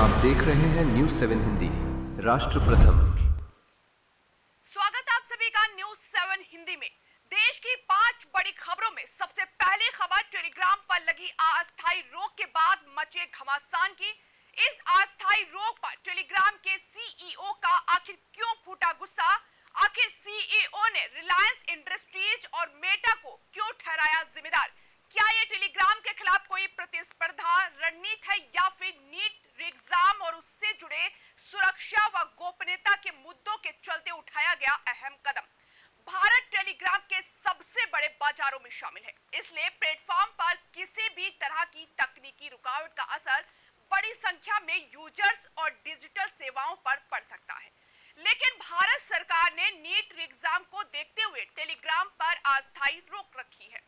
आप देख रहे हैं न्यूज 7 हिंदी, राष्ट्र प्रथम। स्वागत है आप सभी का न्यूज 7 हिंदी में। देश की 5 बड़ी खबरों में सबसे पहली खबर टेलीग्राम पर लगी अस्थायी रोक के बाद मचे घमासान की। इस अस्थायी रोक पर टेलीग्राम के सीईओ का आखिर क्यों फूटा गुस्सा? आखिर सीईओ ने रिलायंस इंडस्ट्रीज और मेटा को क्यों ठहराया जिम्मेदार? क्या ये टेलीग्राम के खिलाफ कोई प्रतिस्पर्धा रणनीति है या फिर नीट एग्जाम और उससे जुड़े सुरक्षा व गोपनीयता के मुद्दों के चलते उठाया गया अहम कदम? भारत टेलीग्राम के सबसे बड़े बाजारों में शामिल है, इसलिए प्लेटफॉर्म पर किसी भी तरह की तकनीकी रुकावट का असर बड़ी संख्या में यूजर्स और डिजिटल सेवाओं पर पड़ सकता है। लेकिन भारत सरकार ने नीट एग्जाम को देखते हुए टेलीग्राम पर अस्थायी रोक रखी है।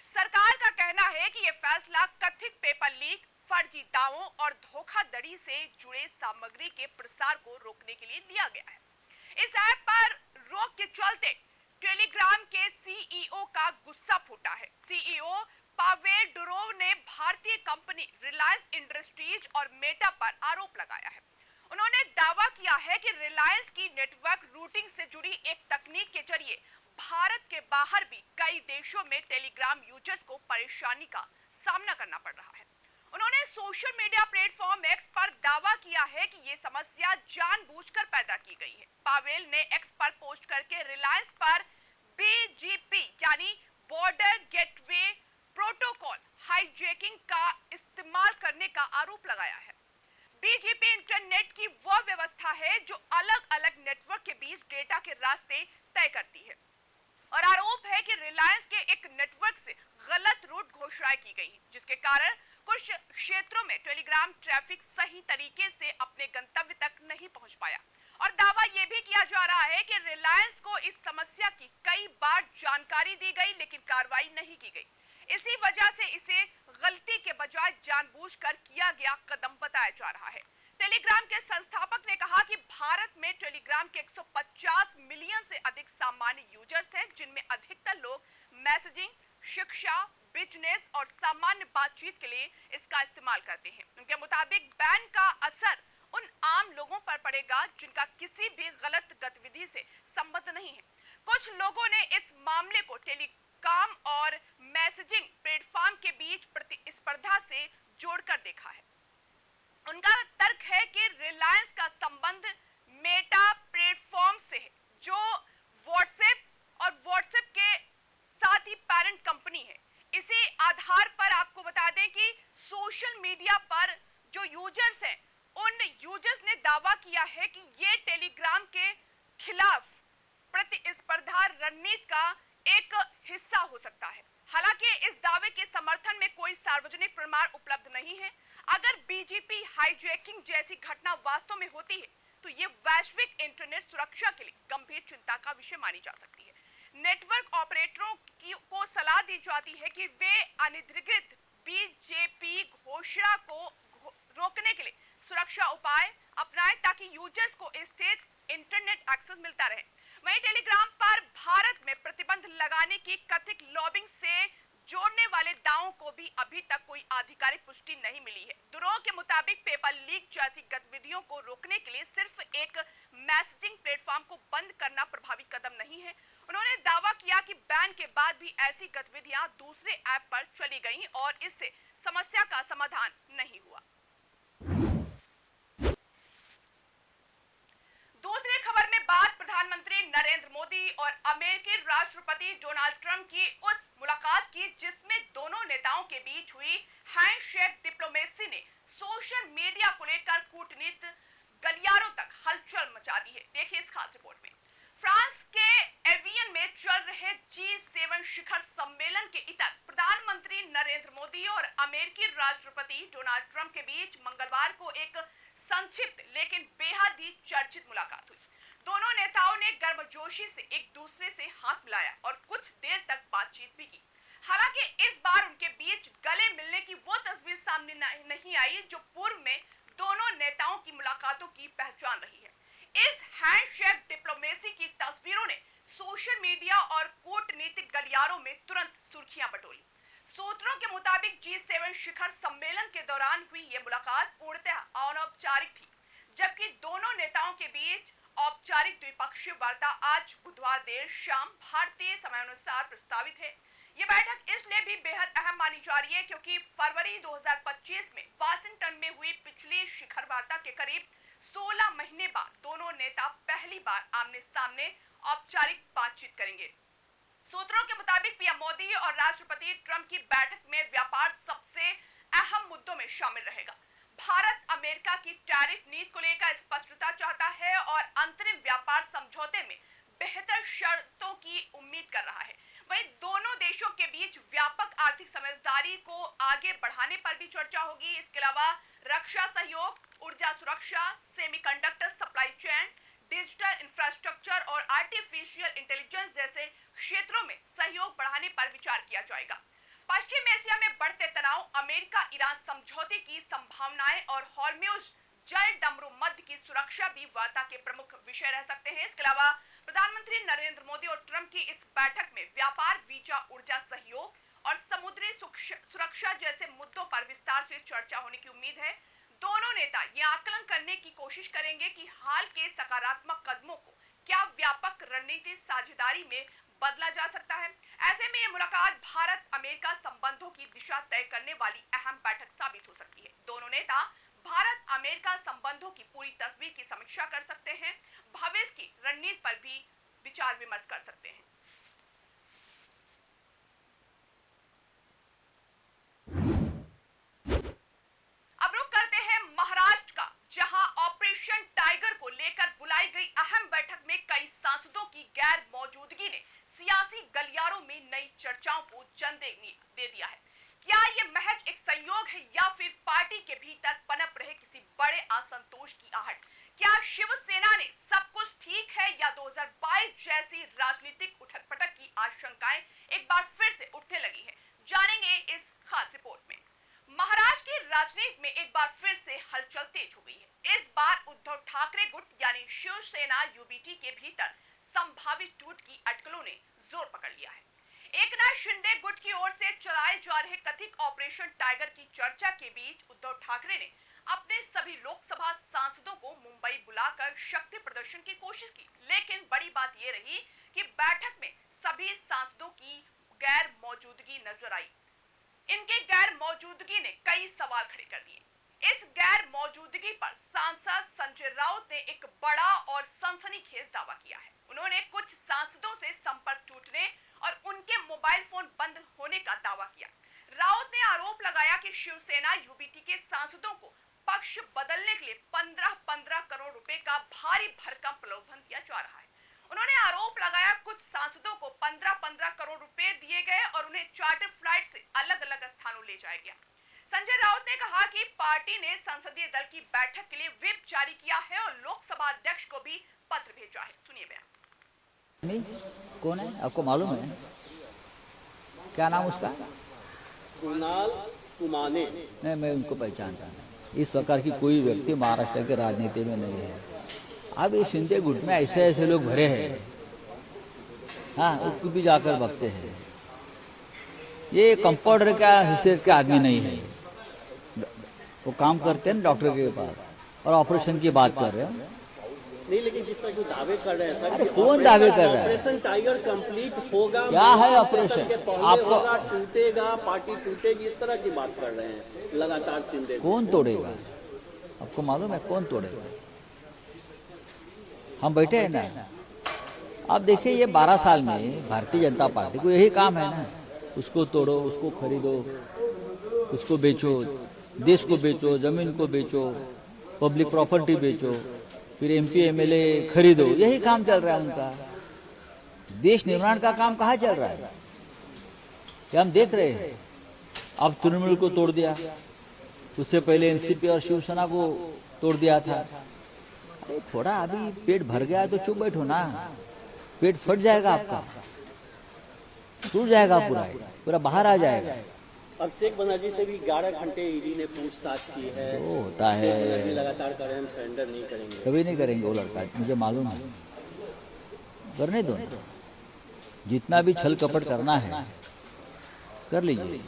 सरकार का कहना है कि यह फैसला कथित पेपर लीक, फर्जी दावों और धोखाधड़ी से जुड़े सामग्री के प्रसार को रोकने के लिए लिया गया है। इस ऐप पर रोक के चलते टेलीग्राम के सीईओ का गुस्सा फूटा है। सीईओ पावेल डुरोव ने भारतीय कंपनी रिलायंस इंडस्ट्रीज और मेटा पर आरोप लगाया है। उन्होंने दावा किया है कि रिलायंस की नेटवर्क रूटिंग से जुड़ी एक तकनीक के जरिए भारत के बाहर भी कई देशों में टेलीग्राम यूजर्स को परेशानी का सामना करना पड़ रहा है। उन्होंने सोशल मीडिया प्लेटफॉर्म एक्स पर दावा किया है कि ये समस्या जानबूझकर पैदा की गई है। पावेल ने एक्स पर पोस्ट करके रिलायंस पर बीजीपी यानी बॉर्डर गेटवे प्रोटोकॉल हाईजैकिंग का इस्तेमाल करने का आरोप लगाया है। बीजीपी इंटरनेट की वह व्यवस्था है जो अलग-अलग नेटवर्क के बीच डेटा के रास्ते तय करती है और आरोप है कि रिलायंस के एक नेटवर्क से गलत रूट घोषणाएं की गई, जिसके कारण कुछ क्षेत्रों में टेलीग्राम ट्रैफिक सही तरीके से अपने गंतव्य तक नहीं पहुंच पाया। और दावा यह भी किया जा रहा है कि रिलायंस को इस समस्या की कई बार जानकारी दी गई लेकिन कार्रवाई नहीं की गई। इसी वजह से इसे गलती के बजाय जानबूझकर किया गया कदम बताया जा रहा है। टेलीग्राम के संस्थापक ने कहा कि भारत में टेलीग्राम के 150 मिलियन से अधिक सामान्य यूजर्स हैं, जिनमें अधिकतर लोग मैसेजिंग, शिक्षा, बिजनेस और सामान्य बातचीत के लिए इसका इस्तेमाल करते हैं। उनके मुताबिक बैन का असर उन आम लोगों पर पड़ेगा जिनका किसी भी गलत गतिविधि से संबंध नहीं है। कुछ लोगों ने इस मामले को टेलीकॉम और मैसेजिंग प्लेटफॉर्म के बीच प्रतिस्पर्धा से जोड़कर देखा है। उनका तर्क है कि रिलायंस का संबंध मेटा प्लेटफॉर्म से है, जो व्हाट्सएप और व्हाट्सएप के साथ ही पेरेंट कंपनी है। इसी आधार पर आपको बता दें कि सोशल मीडिया पर जो यूजर्स हैं, उन यूजर्स ने दावा किया है कि ये टेलीग्राम के खिलाफ प्रतिस्पर्धा रणनीति का एक हिस्सा हो सकता है। हालांकि इस दावे के समर्थन में कोई सार्वजनिक प्रमाण उपलब्ध नहीं है। अगर बीजीपी हाईजैकिंग जैसी घटना वास्तव में होती है तो ये वैश्विक इंटरनेट सुरक्षा के लिए गंभीर चिंता का विषय मानी जा सकती है। नेटवर्क ऑपरेटरों को सलाह दी जाती है कि वे अनधिकृत बीजेपी घोषणा को रोकने के लिए सुरक्षा उपाय अपनाएं ताकि यूजर्स को स्थिर इंटरनेट एक्सेस मिलता रहे। वहीं टेलीग्राम पर भारत में प्रतिबंध लगाने की कथित लॉबिंग से जोड़ने वाले दावों को भी अभी तक कोई आधिकारिक पुष्टि नहीं मिली है। दुरों के मुताबिक पेपर लीक जैसी गतिविधियों को रोकने के लिए सिर्फ एक मैसेजिंग प्लेटफॉर्म को बंद करना प्रभावी कदम नहीं है। उन्होंने दावा किया कि बैन के बाद भी ऐसी गतिविधियां दूसरे ऐप पर चली गईं और इससे समस्या का समाधान नहीं हुआ। दूसरी खबर में बात प्रधानमंत्री नरेंद्र मोदी और अमेरिकी राष्ट्रपति डोनाल्ड ट्रंप की उस मुलाकात की जिसमें दोनों नेताओं के बीच हुई हैंडशेक डिप्लोमेसी ने सोशल मीडिया को लेकर कूटनीति गलियारों तक हलचल मचा दी है। देखिए इस खास रिपोर्ट में। फ्रांस के एवियन में चल रहे G7 शिखर सम्मेलन के इतर प्रधानमंत्री नरेंद्र मोदी और अमेरिकी राष्ट्रपति डोनाल्ड ट्रंप के बीच मंगलवार को एक संक्षिप्त लेकिन बेहद ही चर्चित मुलाकात हुई। दोनों नेताओं ने गर्मजोशी से एक दूसरे से हाथ मिलाया और कुछ देर तक बातचीत भी की। हालांकि इस बार उनके बीच गले मिलने की वो तस्वीर सामने नहीं आई जो पूर्व में दोनों नेताओं की मुलाकातों की पहचान रही है। इस हैंडशेक डिप्लोमेसी की तस्वीरों ने सोशल मीडिया और कूटनीतिक गलियारों में तुरंत सुर्खियां बटोरी। सूत्रों के मुताबिक मुताबिक G7 शिखर सम्मेलन के दौरान हुई ये मुलाकात पूर्णतः अनौपचारिक थी, जबकि दोनों नेताओं के बीच औपचारिक द्विपक्षीय वार्ता आज बुधवार देर शाम भारतीय समयानुसार प्रस्तावित है। ये बैठक इसलिए भी बेहद अहम मानी जा रही है क्योंकि फरवरी 2025 में वाशिंगटन में हुई पिछली शिखर वार्ता के करीब 16 महीने बाद दोनों नेता पहली बार आमने सामने औपचारिक बातचीत करेंगे। सूत्रों के मुताबिक पीएम मोदी और राष्ट्रपति ट्रंप की बैठक में व्यापार सबसे अहम मुद्दों में शामिल रहेगा। भारत अमेरिका की टैरिफ नीति को लेकर स्पष्टता चाहता है और अंतरिम व्यापार समझौते में बेहतर शर्तों की उम्मीद कर रहा है। वहीं दोनों देशों के बीच व्यापक आर्थिक समझदारी को आगे बढ़ाने पर भी चर्चा होगी। इसके अलावा रक्षा सहयोग, ऊर्जा सुरक्षा, semiconductor supply chain, digital infrastructure और आर्टिफिशियल इंटेलिजेंस जैसे क्षेत्रों में सहयोग बढ़ाने पर विचार किया जाएगा। पश्चिम एशिया में बढ़ते तनाव, अमेरिका ईरान समझौते की संभावनाएं और हॉर्मुज जल डमरू मध्य की सुरक्षा भी वार्ता के प्रमुख विषय रह सकते हैं। इसके अलावा प्रधानमंत्री नरेंद्र मोदी और ट्रंप की इस बैठक में व्यापार, वीजा, ऊर्जा सहयोग और समुद्री सुरक्षा जैसे मुद्दों पर विस्तार से चर्चा होने की उम्मीद है। दोनों नेता ये आकलन करने की कोशिश करेंगे कि हाल के सकारात्मक कदमों को क्या व्यापक रणनीतिक साझेदारी में बदला जा सकता है। ऐसे में ये मुलाकात भारत अमेरिका संबंधों की दिशा तय करने वाली अहम बैठक साबित हो सकती है। दोनों नेता भारत अमेरिका संबंधों की पूरी तस्वीर की समीक्षा कर सकते हैं, भविष्य की रणनीति पर भी विचार विमर्श कर सकते हैं। अब रुक करते हैं महाराष्ट्र का, जहां ऑपरेशन टाइगर को लेकर बुलाई गई अहम बैठक में कई सांसदों की गैर मौजूदगी ने सियासी गलियारों में नई चर्चाओं को जन्म दे दिया है। क्या ये महज एक संयोग है या फिर पार्टी के भीतर पनप रहे किसी बड़े असंतोष की आहट? क्या शिवसेना ने सब कुछ ठीक है या 2022 जैसी राजनीतिक उठक-पटक की आशंकाएं एक बार फिर से उठने लगी है? जानेंगे इस खास रिपोर्ट में। महाराष्ट्र की राजनीति में एक बार फिर से हलचल तेज हो गई है। इस बार उद्धव ठाकरे गुट यानी शिवसेना यूबीटी के भीतर संभावित टूट की अटकलों ने जोर पकड़ लिया है। एकनाथ शिंदे गुट की ओर से चलाए जा रहे कथित ऑपरेशन टाइगर की चर्चा के बीच उद्धव ठाकरे ने अपने सभी लोकसभा सांसदों को मुंबई बुलाकर शक्ति प्रदर्शन की कोशिश की, लेकिन बड़ी बात यह रही कि बैठक में सभी सांसदों की गैर मौजूदगी नजर आई। इनके गैर मौजूदगी ने कई सवाल खड़े कर दिए। इस गैर मौजूदगी पर सांसद संजय राउत ने एक बड़ा और सनसनीखेज दावा किया है। उन्होंने कुछ सांसदों से संपर्क टूटने और उनके मोबाइल फोन बंद होने का दावा किया। राउत ने आरोप लगाया कि शिवसेना यूबीटी के सांसदों को पक्ष बदलने के लिए 15-15 करोड़ रुपए का भारी भरकम प्रलोभन दिया जा रहा है। उन्होंने आरोप लगाया कुछ सांसदों को 15-15 करोड़ रुपए दिए गए और उन्हें चार्टर फ्लाइट से अलग-अलग स्थानों ले जाया गया। संजय राउत ने कहा कि पार्टी ने संसदीय दल की बैठक के लिए व्हिप जारी किया है और लोकसभा अध्यक्ष को भी पत्र भेजा है। सुनिए बयान। कौन है आपको मालूम है? क्या नाम उसका? कुणाल कुमाने। नहीं, मैं उनको पहचानता नहीं। इस प्रकार की कोई व्यक्ति महाराष्ट्र के राजनीति में नहीं है। अब ये शिंदे गुट में ऐसे ऐसे लोग भरे हैं, हाँ, उसको भी जाकर बकते हैं। ये कंपाउंडर का हैसियत के आदमी नहीं है। वो काम करते हैं डॉक्टर के पास और ऑपरेशन की बात कर रहे हैं। नहीं, लेकिन जिस तरह जो दावे कर रहे हैं सर, अरे कौन दावे कर रहा है? ऑपरेशन टाइगर कंप्लीट होगा, क्या है ऑपरेशन? आपको टूटेगा, पार्टी टूटेगी, इस तरह की बात कर रहे हैं लगातार शिंदे। कौन तोड़ेगा? आपको मालूम है कौन तोड़ेगा? हम बैठे हैं ना। आप देखिए ये 12 साल में भारतीय जनता पार्टी को यही काम है ना, उसको तोड़ो, उसको खरीदो, उसको बेचो, देश को बेचो, जमीन को बेचो, पब्लिक प्रॉपर्टी बेचो, फिर एमपी एमएलए खरीदो, यही काम चल रहा है उनका। देश निर्माण का काम कहाँ चल रहा है? क्या हम देख रहे हैं? अब तृणमूल को तोड़ दिया, उससे पहले एनसीपी और शिवसेना को तोड़ दिया था। अरे थोड़ा अभी पेट भर गया तो चुप बैठो ना, पेट फट जाएगा आपका, टूट जाएगा, पूरा बाहर आ जाएगा। अब शेख बनर्जी से भी 11 घंटे ईडी ने पूछताछ की है। वो होता है, लगातार कर रहे हैं, हम सरेंडर नहीं करेंगे। कभी नहीं करेंगे वो लड़का, मुझे मालूम है। करने दो, जितना भी छल कपट करना है कर लीजिए।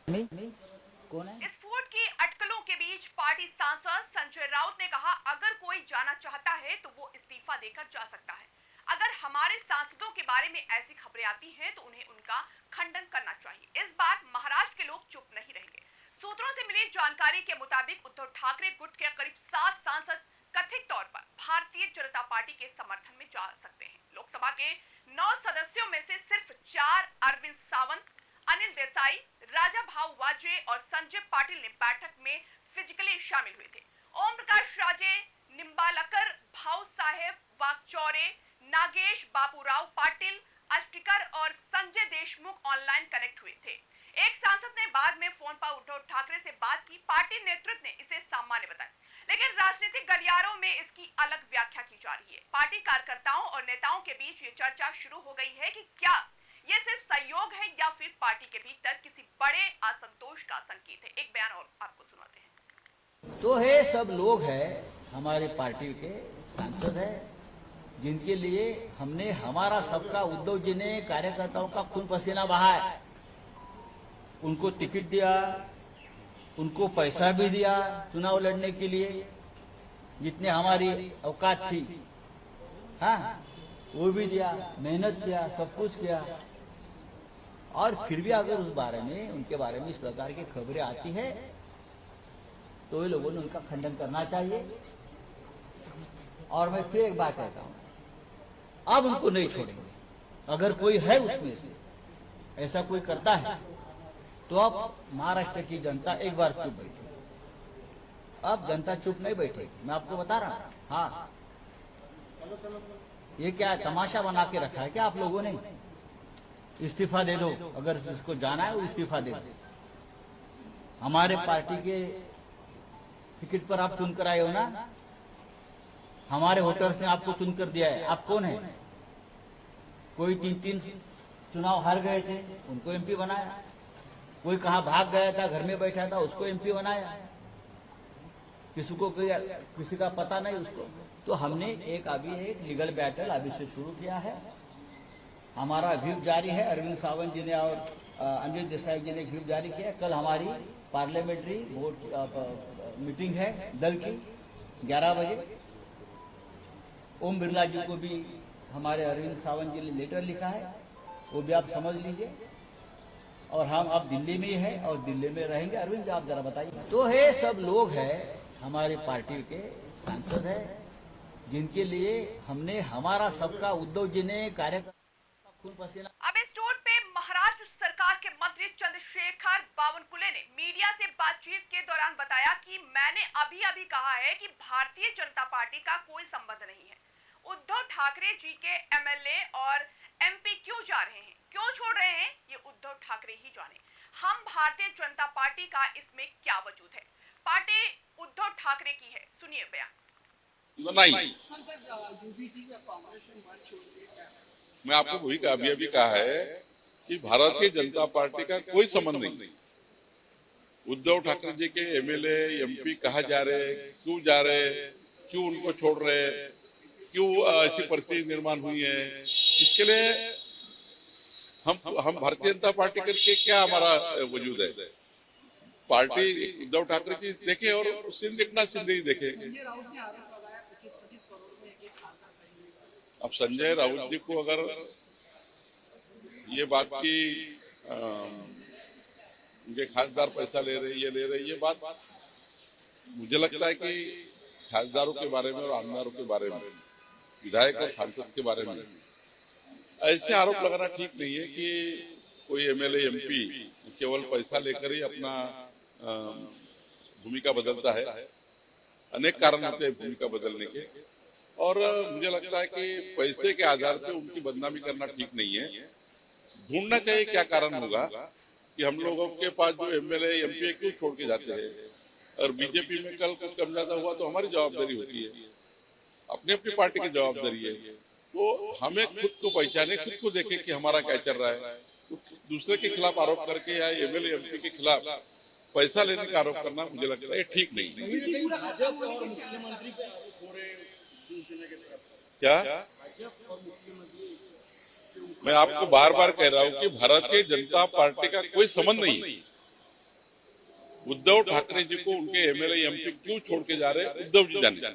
कौन है? स्फोट की अटकलों के बीच पार्टी सांसद संजय राउत ने कहा, अगर कोई जाना चाहता है तो वो इस्तीफा देकर जा सकता है। अगर हमारे सांसदों के बारे में ऐसी खबरें आती हैं तो उन्हें उनका खंडन करना चाहिए। इस बार महाराष्ट्र के लोग चुप नहीं रहेंगे। सूत्रों से मिली जानकारी के मुताबिक उद्धव ठाकरे गुट के करीब 7 सांसद कथित तौर पर भारतीय जनता पार्टी के समर्थन में जा सकते हैं। लोकसभा के 9 सदस्यों में से सिर्फ 4 अरविंद सावंत, अनिल देसाई, राजा भाऊ वाजे और संजय पाटिल ने बैठक में फिजिकली शामिल हुए थे। ओम प्रकाश राजे, निंबालकर, भाऊ साहेब वाकचौरे, नागेश बाबूराव पाटिल, अष्टिकर और संजय देशमुख ऑनलाइन कनेक्ट हुए थे। एक सांसद ने बाद में फोन पर उद्धव ठाकरे से बात की। पार्टी नेतृत्व ने इसे सामान्य बताया, लेकिन राजनीतिक गलियारों में इसकी अलग व्याख्या की जा रही है। पार्टी कार्यकर्ताओं और नेताओं के बीच ये चर्चा शुरू हो गई है कि क्या ये सिर्फ सहयोग है या फिर पार्टी के भीतर किसी बड़े असंतोष का संकेत है। एक बयान और आपको सुनाते हैं। तो है सब लोग हैं हमारे पार्टी के सांसद है, जिनके लिए हमने हमारा सबका उद्धव जी ने कार्यकर्ताओं का खून पसीना बहाया, उनको टिकट दिया, उनको पैसा भी दिया चुनाव लड़ने के लिए, जितने हमारी औकात थी, हाँ वो भी दिया, मेहनत किया, सब कुछ किया। और फिर भी अगर उस बारे में, उनके बारे में इस प्रकार की खबरें आती है तो ये लोगों ने उनका खंडन करना चाहिए। और मैं फिर एक बात कहता हूं, अब उनको नहीं छोड़ेंगे। अगर कोई है उसमें से ऐसा कोई करता है तो अब महाराष्ट्र की जनता एक बार चुप बैठेगी। अब जनता चुप नहीं बैठेगी, मैं आपको बता रहा हूं। हाँ, ये क्या तमाशा बना के रखा है क्या आप लोगों ने? इस्तीफा दे दो, अगर जिसको जाना है वो इस्तीफा दे दो। हमारे पार्टी के टिकट पर आप चुनकर आए हो ना, हमारे वोटर्स ने आपको चुनकर दिया है। आप कौन है? कोई 3-3 चुनाव हार गए थे, उनको एमपी बनाया। कोई कहां भाग गया था, घर में बैठा था, उसको एमपी बनाया। किसी का पता नहीं उसको। तो हमने अभी एक लीगल बैटल अभी से शुरू किया है। हमारा व्हीप जारी है। अरविंद सावंत जी ने और अनिल देसाई जी ने व्हीप जारी किया। कल हमारी पार्लियामेंट्री बोर्ड मीटिंग है दल की 11 बजे। ओम बिरला जी को भी हमारे अरविंद सावंत जी ने लेटर लिखा है, वो भी आप समझ लीजिए। और हम अब दिल्ली में ही हैं और दिल्ली में रहेंगे। अरविंद जी आप जरा बताइए। तो है सब लोग हैं हमारे पार्टी के सांसद है, जिनके लिए हमने हमारा सबका उद्धव जी ने कार्यकर्ता खून पसीना। अब इस टोट पे महाराष्ट्र सरकार के मंत्री चंद्रशेखर बावनकुले ने मीडिया से बातचीत के दौरान बताया कि मैंने अभी कहा है कि भारतीय जनता पार्टी का कोई संबंध नहीं है। उद्धव ठाकरे जी के एमएलए और एमपी क्यों जा रहे हैं, क्यों छोड़ रहे हैं, ये उद्धव ठाकरे ही जाने। हम भारतीय जनता पार्टी का इसमें क्या वजूद है? पार्टी उद्धव ठाकरे की है, सुनिए बयान। नहीं, मैं आपको वही अभी कहा है कि भारतीय जनता पार्टी का कोई संबंध नहीं। उद्धव ठाकरे जी के एमएलए एमपी कहाँ जा रहे, क्यों जा रहे, क्यों उनको छोड़ रहे, क्यों ऐसी परिस्थिति निर्माण हुई है, इसके लिए हम भारतीय जनता पार्टी करके क्या हमारा वजूद है? पार्टी उद्धव ठाकरे जी देखे और एकनाथ शिंदे जी देखे। अब संजय राउत जी को अगर ये बात की उनके खासदार पैसा ले रहे, ये बात मुझे लगता है कि खासदारों के बारे में और आमदारों के बारे में, विधायक और सांसद के बारे में ऐसे आरोप लगाना ठीक नहीं है कि कोई एमएलए एमपी केवल पैसा लेकर ही अपना भूमिका बदलता है। अनेक कारण होते हैं भूमिका बदलने के, और मुझे लगता है कि पैसे के आधार पे उनकी बदनामी करना ठीक नहीं है। ढूंढना चाहिए क्या कारण होगा कि हम लोगों के पास जो एमएलए एमपी क्यों छोड़ के जाते हैं। और बीजेपी में कल कुछ कम ज्यादा हुआ तो हमारी जवाबदारी होती है, अपनी अपनी पार्टी की जवाबदारी है। तो हमें खुद को पहचाने, खुद को देखें कि हमारा क्या चल रहा है। तो दूसरे के खिलाफ आरोप करके या एमएलए एमपी के खिलाफ पैसा लेने का आरोप करना मुझे लगता है ठीक नहीं है। क्या मैं आपको बार बार कह रहा हूं कि भारतीय जनता पार्टी का कोई संबंध नहीं है। उद्धव ठाकरे जी को उनके एमएलए एमपी क्यों छोड़ के जा रहे हैं, उद्धव जी जाने,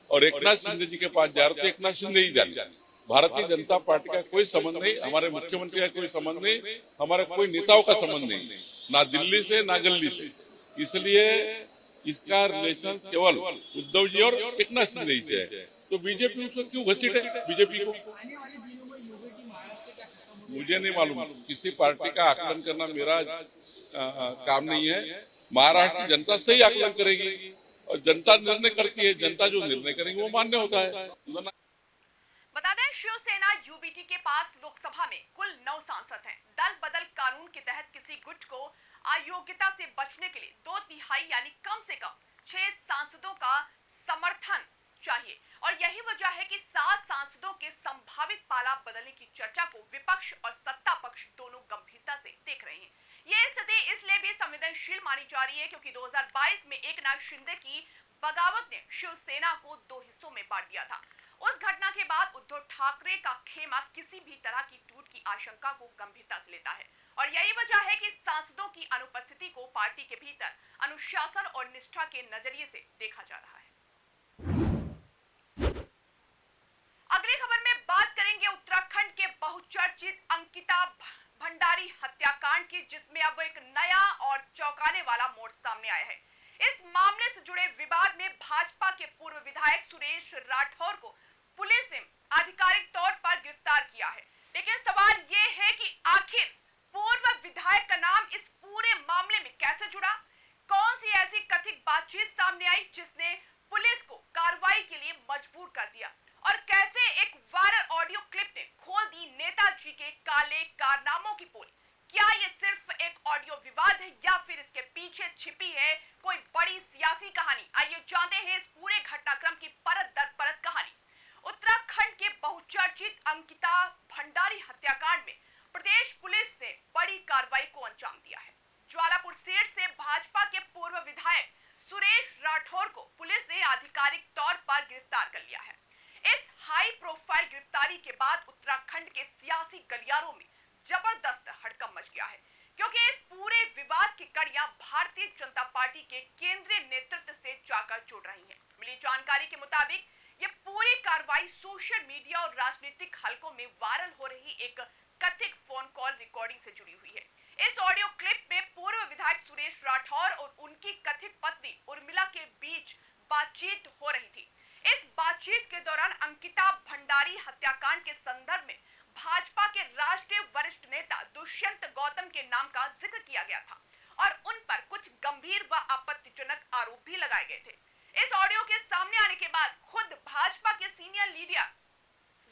और एकनाथ शिंदे जी के पास जा रहे थे, एकनाथ शिंदे ही जाने। भारतीय जनता पार्टी का कोई संबंध नहीं, हमारे मुख्यमंत्री का कोई संबंध नहीं, हमारे कोई नेताओं का संबंध नहीं, ना दिल्ली से ना गल्ली से। इसलिए इसका रिलेशन केवल उद्धव जी और एकनाथ शिंदे जी से है। तो बीजेपी उसको क्यों घसीटे बीजेपी को? मुझे नहीं मालूम, किसी पार्टी का आकलन करना मेरा काम नहीं है। महाराष्ट्र की जनता सही आकलन करेगी और जनता निर्णय करती है, जनता जो निर्णय करेगी वो मान्य होता है। बता दें, शिवसेना यूबीटी के पास लोकसभा में कुल 9 सांसद हैं। दल बदल कानून के तहत किसी गुट को अयोग्यता से बचने के लिए 2/3 यानी कम से कम 6 सांसदों का समर्थन चाहिए, और यही वजह है कि 7 सांसदों के संभावित पाला बदलने की चर्चा को विपक्ष और सत्ता पक्ष दोनों गंभीरता से देख रहे हैं। ये स्थिति इसलिए भी संवेदनशील मानी जा रही है क्योंकि 2022 में एकनाथ शिंदे की बगावत ने शिवसेना को 2 हिस्सों में बांट दिया था। उस घटना के बाद उद्धव ठाकरे का खेमा किसी भी तरह की टूट की आशंका को गंभीरता से लेता है, और यही वजह है कि सांसदों की अनुपस्थिति को पार्टी के भीतर अनुशासन और निष्ठा के नजरिए से देखा जा रहा है। अगली खबर में बात करेंगे उत्तराखंड के बहुचर्चित अंकिता भंडारी हत्याकांड की, जिसमें अब एक नया और चौंकाने वाला मोड़ सामने आया है। इस मामले से जुड़े विवाद में भाजपा के पूर्व विधायक सुरेश राठौर को पुलिस ने आधिकारिक तौर पर गिरफ्तार किया है। लेकिन सवाल यह है कि आखिर पूर्व विधायक का नाम इस पूरे मामले में कैसे जुड़ा? कौन सी ऐसी कथित बातचीत सामने आई जिसने पुलिस को कार्रवाई के लिए मजबूर कर दिया? और कैसे एक वायरल ऑडियो क्लिप ने खोल दी नेताजी के काले कारनामों की पोल? क्या ये सिर्फ एक ऑडियो विवाद है या फिर इसके पीछे छिपी है कोई बड़ी सियासी कहानी? आइए जानते हैं इस पूरे घटनाक्रम की परत दर परत कहानी। उत्तराखंड के बहुचर्चित अंकिता भंडारी हत्याकांड में प्रदेश पुलिस ने बड़ी कार्रवाई को अंजाम दिया है। ज्वालापुर सीट से भाजपा के पूर्व विधायक सुरेश राठौर को पुलिस ने आधिकारिक तौर पर गिरफ्तार कर लिया है। इस हाई प्रोफाइल गिरफ्तारी के बाद उत्तराखंड के सियासी गलियारों में जबरदस्त हड़कंप मच गया है, क्योंकि इस पूरे विवाद की कड़ियां भारतीय जनता पार्टी के केंद्रीय नेतृत्व से जाकर जुड़ रही हैं। मिली जानकारी के मुताबिक ये पूरी कार्रवाई सोशल मीडिया और राजनीतिक हलकों में वायरल हो रही एक कथित फोन कॉल रिकॉर्डिंग से जुड़ी हुई है। इस ऑडियो क्लिप में पूर्व विधायक सुरेश राठौर और उनकी कथित पत्नी उर्मिला के बीच बातचीत हो रही थी। इस बातचीत के दौरान अंकिता भंडारी हत्याकांड के संदर्भ में भाजपा के राष्ट्रीय वरिष्ठ नेता दुष्यंत गौतम के नाम का जिक्र किया गया था और उन पर कुछ गंभीर व आपत्तिजनक आरोप भी लगाए गए थे। इस ऑडियो के सामने आने के बाद खुद भाजपा के सीनियर लीडर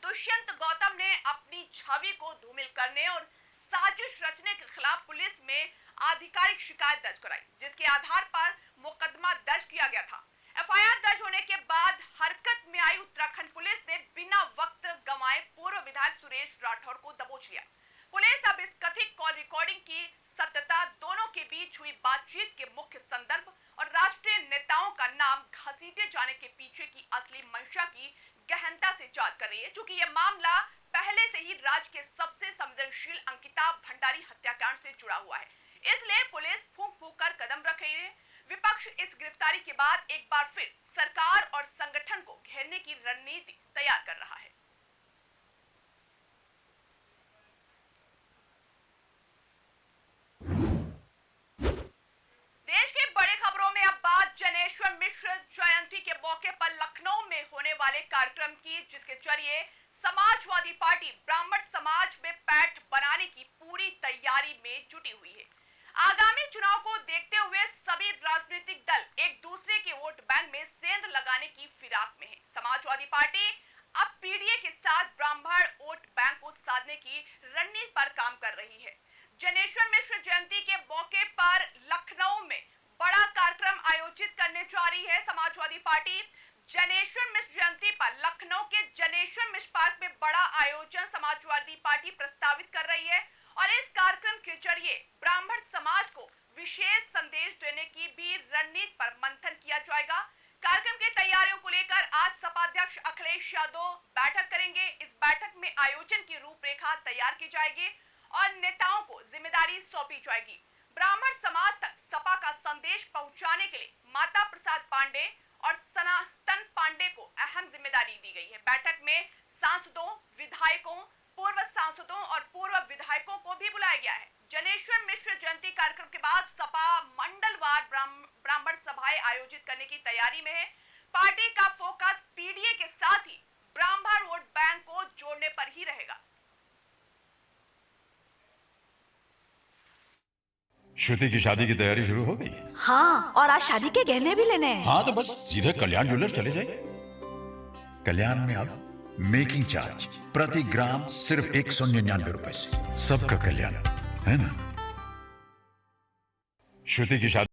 दुष्यंत गौतम ने अपनी छवि को धूमिल करने और साजिश रचने के खिलाफ पुलिस में आधिकारिक शिकायत दर्ज कराई, जिसके आधार पर मुकदमा दर्ज किया गया था। एफआईआर दर्ज होने के बाद हरकत में आई उत्तराखंड पुलिस ने बिना वक्त गंवाए पूर्व विधायक सुरेश राठौर को दबोच लिया। पुलिस अब इस कथित कॉल रिकॉर्डिंग की सत्यता, दोनों के बीच हुई बातचीत के मुख्य संदर्भ और राष्ट्रीय नेताओं का नाम घसीटे जाने के पीछे की असली मंशा की गहनता से जांच कर रही है, क्योंकि यह मामला पहले से ही राज्य के सबसे संवेदनशील अंकिता भंडारी हत्याकांड से जुड़ा हुआ है। इसलिए पुलिस फूंक फूंक कर कदम रख रही है। विपक्ष इस गिरफ्तारी के बाद एक बार फिर सरकार और संगठन को घेरने की रणनीति तैयार कर रहा है। देश की बड़ी खबरों में अब बात जनेश्वर मिश्र जयंती के मौके पर लखनऊ में होने वाले कार्यक्रम की, जिसके जरिए समाजवादी पार्टी ब्राह्मण समाज में पैठ बनाने की पूरी तैयारी में जुटी हुई है। आगामी चुनाव को देखते हुए सभी राजनीतिक दल एक दूसरे के वोट बैंक में सेंध लगाने की फिराक में है। समाजवादी पार्टी अब पीडीए के साथ ब्राह्मण वोट बैंक को साधने की रणनीति पर काम कर रही है। जनेश्वर मिश्र जयंती के मौके पर लखनऊ में बड़ा कार्यक्रम आयोजित करने जा रही है समाजवादी पार्टी। जनेश्वर मिश्र जयंती पर लखनऊ के जनेश्वर मिश्र पार्क में बड़ा आयोजन समाजवादी पार्टी प्रस्तावित कर रही है और इस कार्यक्रम के जरिए ब्राह्मण समाज को विशेष संदेश देने की भी रणनीति पर मंथन किया जाएगा। कार्यक्रम की तैयारियों को लेकर आज सपा अध्यक्ष अखिलेश यादव बैठक करेंगे। इस बैठक में आयोजन की रूपरेखा तैयार की जाएगी और नेताओं को जिम्मेदारी सौंपी जाएगी। ब्राह्मण समाज तक सपा का संदेश श्रुति की शादी की तैयारी शुरू हो गई? हाँ, और आज शादी के गहने भी लेने हैं। हाँ तो बस सीधे कल्याण ज्वेलर्स चले जाइए। कल्याण में अब मेकिंग चार्ज प्रति ग्राम सिर्फ 199 रुपए से। सबका कल्याण, है ना? श्रुति की शादी